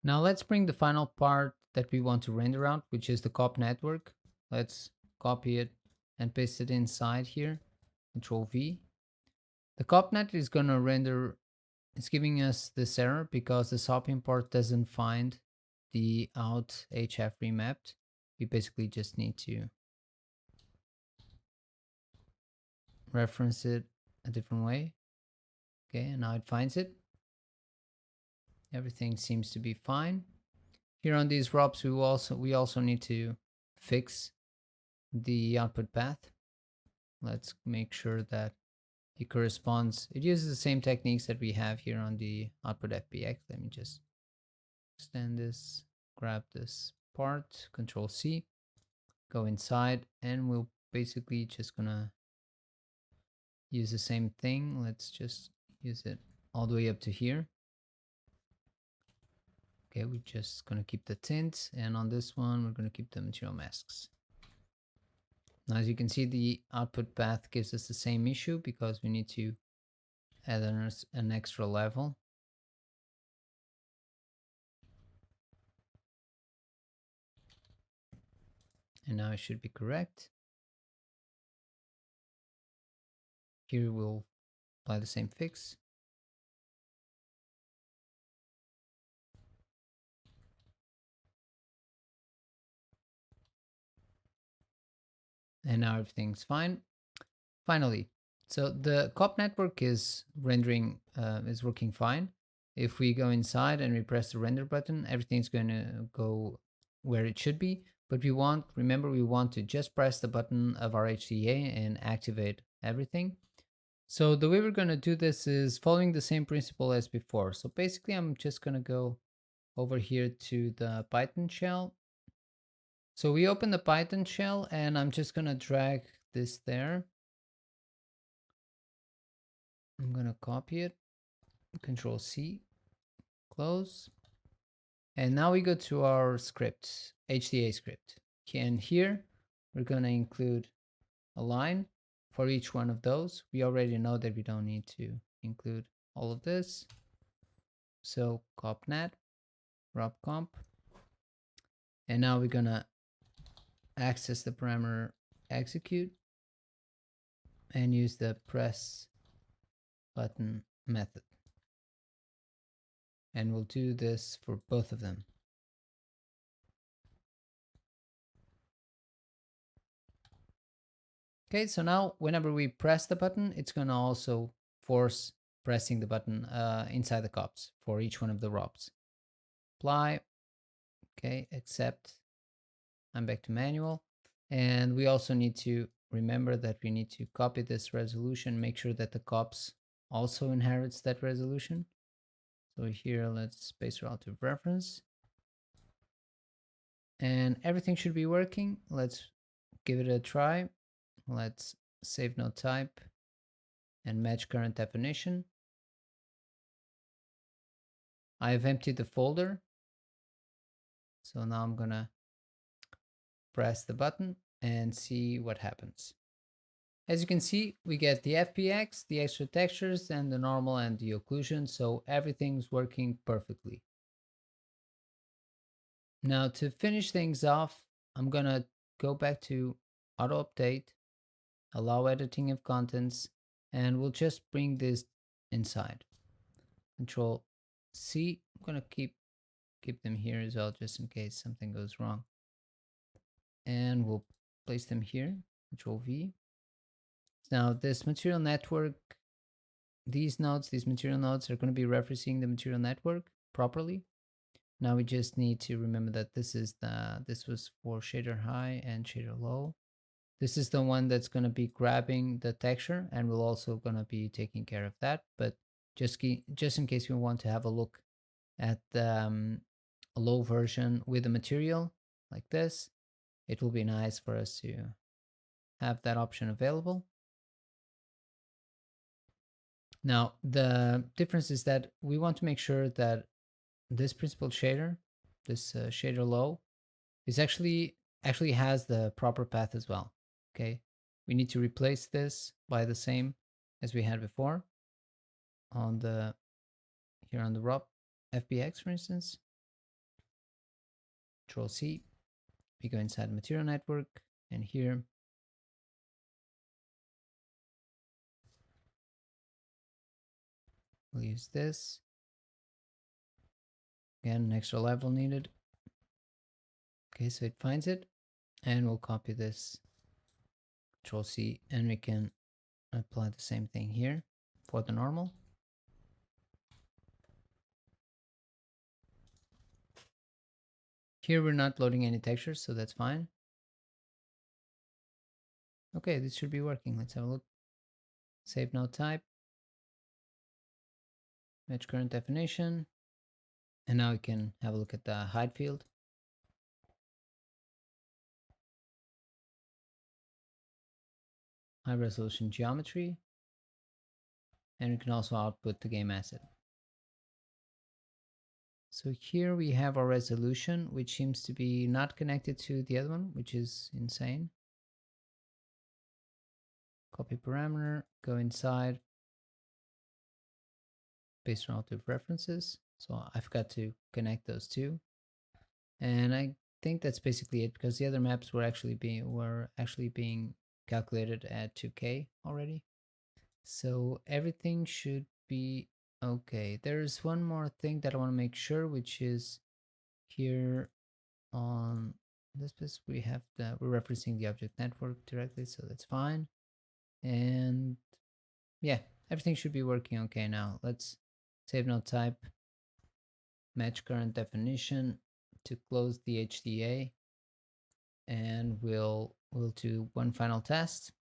Now let's bring the final part that we want to render out, which is the cop network. Let's copy it and paste it inside here. Control V. The copnet is going to render, it's giving us this error because the SOP import doesn't find the out HF remapped. We basically just need to reference it a different way. Okay, and now it finds it. Everything seems to be fine. Here on these ROPs, we also need to fix the output path. Let's make sure that it corresponds. It uses the same techniques that we have here on the output FBX. Let me just extend this, grab this part, Control C, go inside, and we'll basically just gonna use the same thing. Let's just use it all the way up to here. Okay, we're just gonna keep the tint, and on this one, we're gonna keep the material masks. Now, as you can see, the output path gives us the same issue because we need to add an extra level. And now it should be correct. Here we'll apply the same fix. And now everything's fine. Finally, so the cop network is rendering, is working fine. If we go inside and we press the render button, everything's going to go where it should be. But remember, we want to just press the button of our HDA and activate everything. So the way we're going to do this is following the same principle as before. So basically, I'm just going to go over here to the Python shell. So we open the Python shell and I'm just going to drag this there. I'm going to copy it, Control C, close. And now we go to our script, HDA script. And here we're going to include a line for each one of those. We already know that we don't need to include all of this. So copnet, robcomp. And now we're going to access the parameter execute and use the press button method. And we'll do this for both of them. Okay, so now whenever we press the button, it's going to also force pressing the button inside the cops for each one of the ROPs. Apply, okay, accept. I'm back to manual. And we also need to remember that we need to copy this resolution, make sure that the cops also inherits that resolution. So here, let's space relative reference. And everything should be working. Let's give it a try. Let's save node type and match current definition. I've emptied the folder. So now I'm gonna press the button and see what happens. As you can see, we get the FBX, the extra textures, and the normal and the occlusion, so everything's working perfectly. Now to finish things off, I'm gonna go back to auto update, allow editing of contents, and we'll just bring this inside. Control C, I'm gonna keep them here as well, just in case something goes wrong. And we'll place them here, Control V. Now this material network, these material nodes are going to be referencing the material network properly. Now we just need to remember that this was for shader high and shader low. This is the one that's going to be grabbing the texture, and we're also going to be taking care of that. But just in case we want to have a look at the low version with the material like this, it will be nice for us to have that option available. Now, the difference is that we want to make sure that this principled shader, this shader low, is actually has the proper path as well. Okay, we need to replace this by the same as we had before on the here on the ROP FBX, for instance. Control C. We go inside material network, and here we'll use this. Again, an extra level needed. Okay, so it finds it, and we'll copy this. Control C, and we can apply the same thing here for the normal. Here we're not loading any textures, so that's fine. Okay, this should be working. Let's have a look. Save node type. Match current definition. And now we can have a look at the height field. High resolution geometry. And we can also output the game asset. So here we have our resolution, which seems to be not connected to the other one, which is insane. Copy parameter, go inside, based on relative references. So I forgot to connect those two. And I think that's basically it, because the other maps were actually being calculated at 2K already. So everything should be okay. There's one more thing that I want to make sure, which is here on this piece we're referencing the object network directly, so that's fine. And yeah, everything should be working okay now. Let's save node type, match current definition to close the HDA, and we'll do one final test.